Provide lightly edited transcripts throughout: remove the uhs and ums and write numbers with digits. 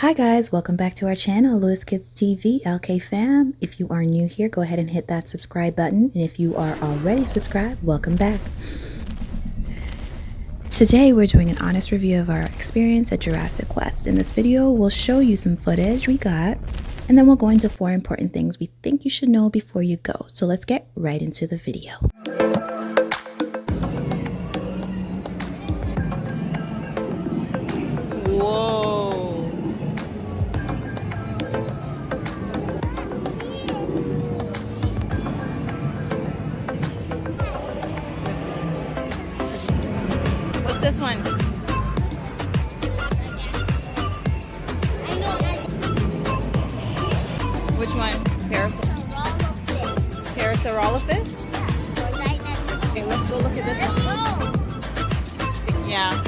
Hi guys, welcome back to our channel, WithUS LK fam. If you are new here, go ahead and hit that subscribe button. And if you are already subscribed, welcome back. Today we're doing an honest review of our experience at Jurassic Quest. In this video, we'll show you some footage we got, and then we'll go into 4 important things we think you should know before you go. So let's get right into the video. This one. Which one? Parasaurolophus? Okay, let's go look at this one. Yeah.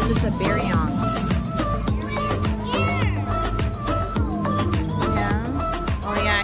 It's a baryons. Yeah. Oh yeah.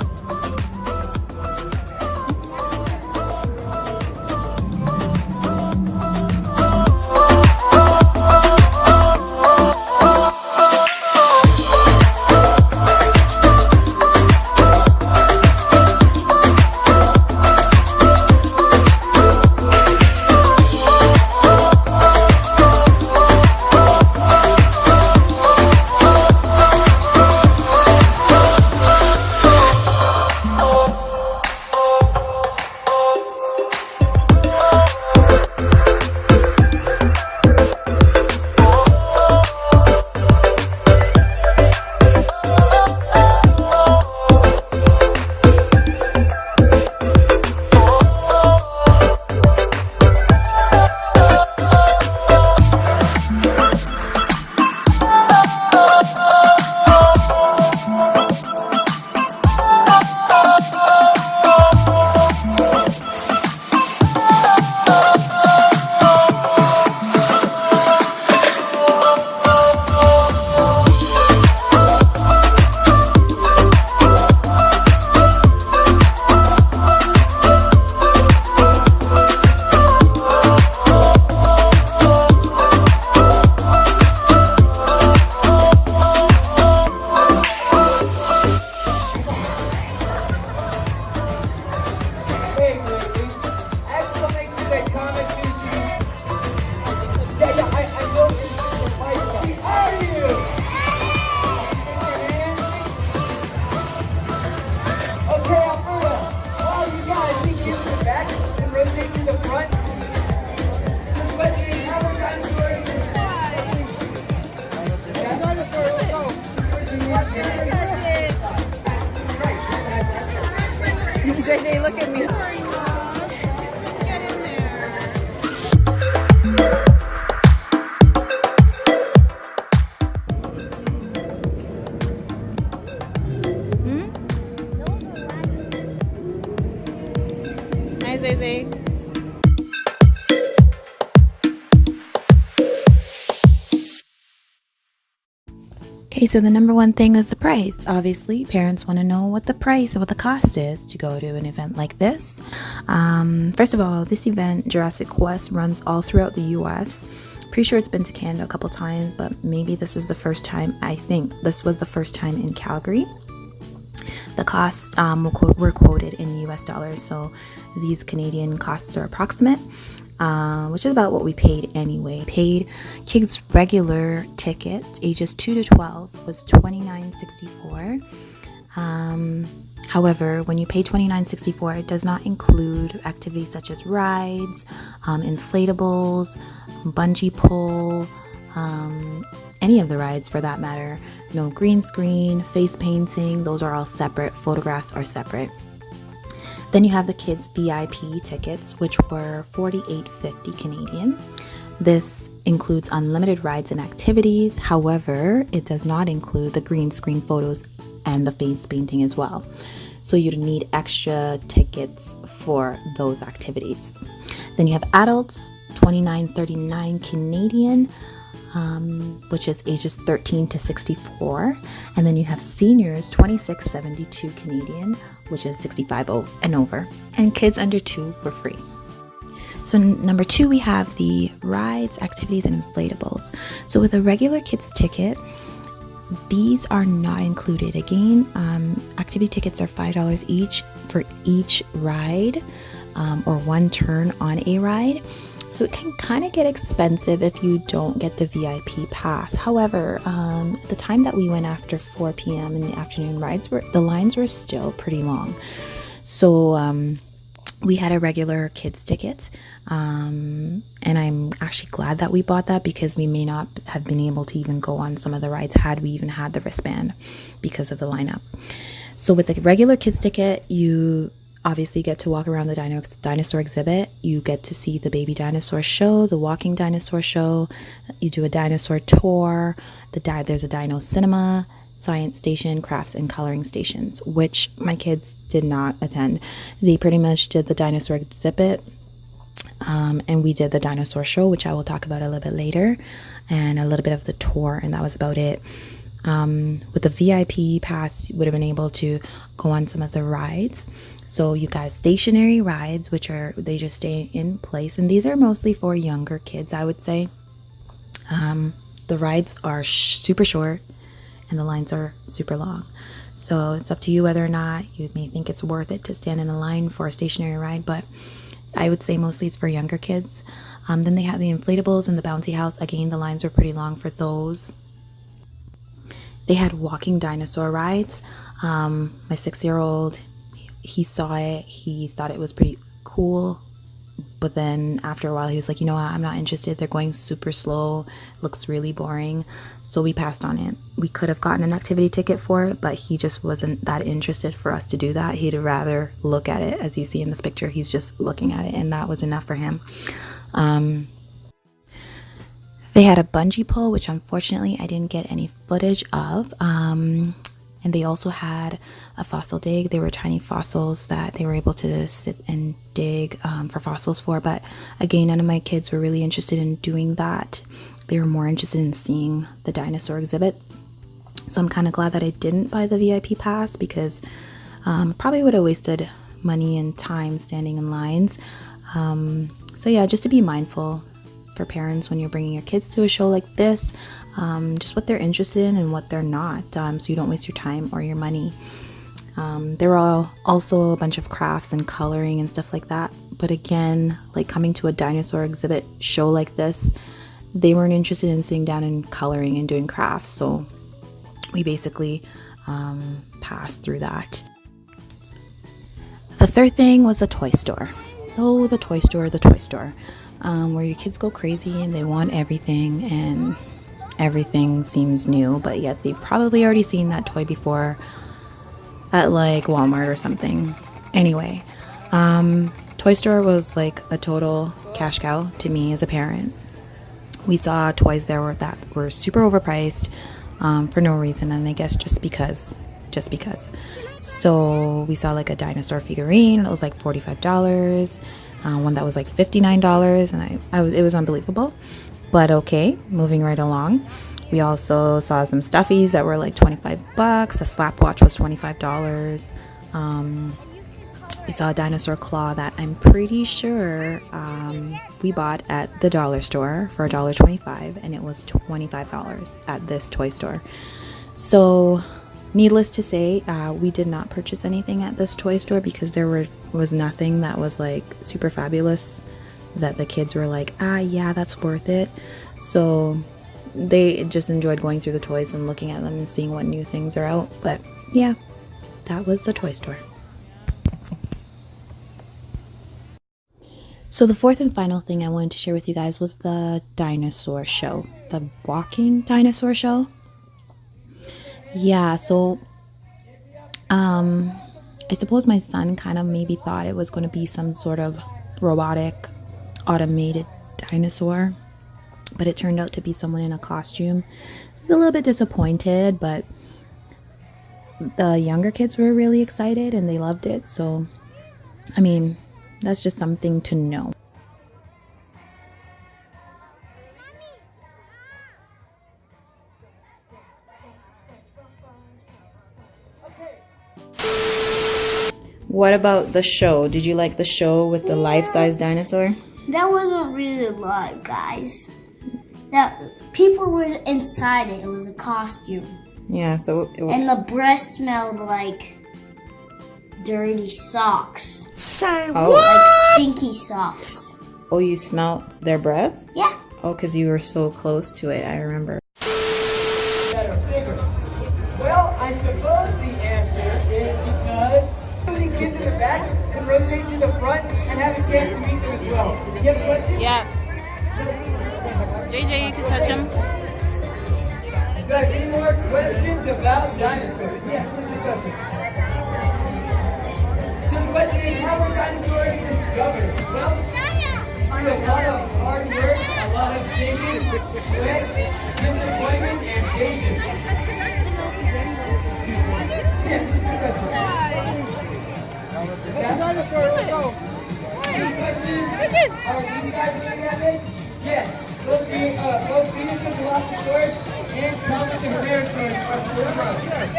JJ, look at me. Get in there. Hi, Zay. Okay, so the number one thing is the price. Obviously, parents want to know what the price or what the cost is to go to an event like this. First of all, this event, Jurassic Quest, runs all throughout the US. Pretty sure it's been to Canada a couple times, but maybe this is the first time. I think this was the first time in Calgary. The costs were quoted in US dollars, so these Canadian costs are approximate. Which is about what we paid anyway. Paid kids regular ticket, ages 2 to 12, was $29.64. However, when you pay $29.64, it does not include activities such as rides, inflatables, bungee pull, any of the rides for that matter. No green screen, face painting, those are all separate. Photographs are separate. Then you have the kids VIP tickets, which were $48.50 Canadian. This includes unlimited rides and activities. However, it does not include the green screen photos and the face painting as well. So you'd need extra tickets for those activities. Then you have adults, $29.39 Canadian, which is ages 13 to 64. And then you have seniors, $26.72 Canadian, which is 65 and over. And kids under 2 were free. So number 2, we have the rides, activities, and inflatables. So with a regular kids ticket, these are not included. Again, activity tickets are $5 each for each ride, or one turn on a ride. So it can kind of get expensive if you don't get the VIP pass. However, the time that we went after 4 p.m. in the afternoon, the lines were still pretty long. So we had a regular kids ticket, and I'm actually glad that we bought that, because we may not have been able to even go on some of the rides had we even had the wristband because of the lineup. So with the regular kids ticket, you obviously get to walk around the dinosaur exhibit. You get to see the baby dinosaur show, the walking dinosaur show. You do a dinosaur tour. There's a dino cinema, science station, crafts and coloring stations, which my kids did not attend. They pretty much did the dinosaur exhibit, and we did the dinosaur show, which I will talk about a little bit later, and a little bit of the tour, and that was about it. With the VIP pass, you would have been able to go on some of the rides. So you got stationary rides, which they just stay in place, and these are mostly for younger kids, I would say. The rides are super short, and the lines are super long. So it's up to you whether or not you may think it's worth it to stand in a line for a stationary ride, but I would say mostly it's for younger kids. Then they have the inflatables and the bouncy house. Again, the lines were pretty long for those. They had walking dinosaur rides. My 6-year-old, he saw it. He thought it was pretty cool. But then after a while, he was like, you know what, I'm not interested. They're going super slow. Looks really boring. So we passed on it. We could have gotten an activity ticket for it, but he just wasn't that interested for us to do that. He'd rather look at it. As you see in this picture, he's just looking at it, and that was enough for him. They had a bungee pull, which unfortunately I didn't get any footage of. And they also had a fossil dig. They were tiny fossils that they were able to sit and dig for fossils for. But again, none of my kids were really interested in doing that. They were more interested in seeing the dinosaur exhibit. So I'm kind of glad that I didn't buy the VIP pass, because probably would have wasted money and time standing in lines. So yeah, just to be mindful for parents when you're bringing your kids to a show like this, just what they're interested in and what they're not, so you don't waste your time or your money. There were also a bunch of crafts and coloring and stuff like that, but again, like coming to a dinosaur exhibit show like this, they weren't interested in sitting down and coloring and doing crafts, so we basically passed through that. The third thing was the toy store. Oh, the toy store, where your kids go crazy and they want everything, and everything seems new, but yet they've probably already seen that toy before at like Walmart or something. Anyway, toy store was like a total cash cow to me as a parent. We saw toys there that were super overpriced for no reason, and I guess just because. So we saw like a dinosaur figurine that was like $45, one that was like $59, and it was unbelievable. But okay, moving right along. We also saw some stuffies that were like $25. A slap watch was $25. We saw a dinosaur claw that I'm pretty sure we bought at the dollar store for $1.25, and it was $25 at this toy store. So needless to say, we did not purchase anything at this toy store because there was nothing that was like super fabulous that the kids were like, yeah, that's worth it. So they just enjoyed going through the toys and looking at them and seeing what new things are out. But yeah, that was the toy store. So the fourth and final thing I wanted to share with you guys was the dinosaur show, the walking dinosaur show. Yeah, so I suppose my son kind of maybe thought it was going to be some sort of robotic, automated dinosaur, but it turned out to be someone in a costume. So I was a little bit disappointed, but the younger kids were really excited and they loved it. So, I mean, that's just something to know. What about the show? Did you like the show with the life-size dinosaur? That wasn't really live, guys. That people were inside it. It was a costume. Yeah, so And the breast smelled like dirty socks. Say Like stinky socks. Oh, you smelled their breath? Yeah. Oh, because you were so close to it, I remember. That are bigger. Well, I suppose the answer is because the kids in the back can rotate to the front and have a chance to meet them as well. You have a question? Yeah. JJ, you can touch him. Do you have any more questions about dinosaurs? Yes, what's your question? So the question is, how were dinosaurs discovered? Well, through a lot of hard work, a lot of digging, sweat, disappointment, and patience. Yes, what's your question? Dinosaur, let's go. Any questions? Are these guys looking at me? Yes. Both Venus and Velociraptor and Comet and Herrerasaurus are vertebrates.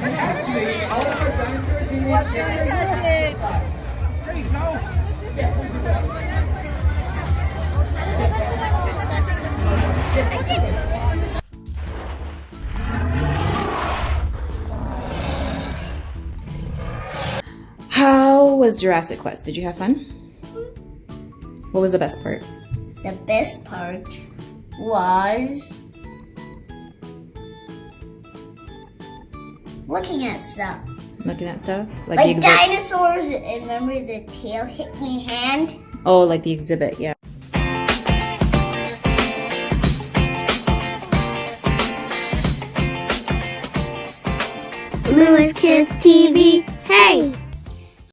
And actually, all of our dinosaurs in this area are Please, no. Yes, what's your question? How was Jurassic Quest? Did you have fun? What was the best part? The best part was looking at stuff. Looking at stuff? Like the exhibit? dinosaurs, and remember the tail hit me hand? Oh, like the exhibit, yeah. WithUS Kids TV, hey!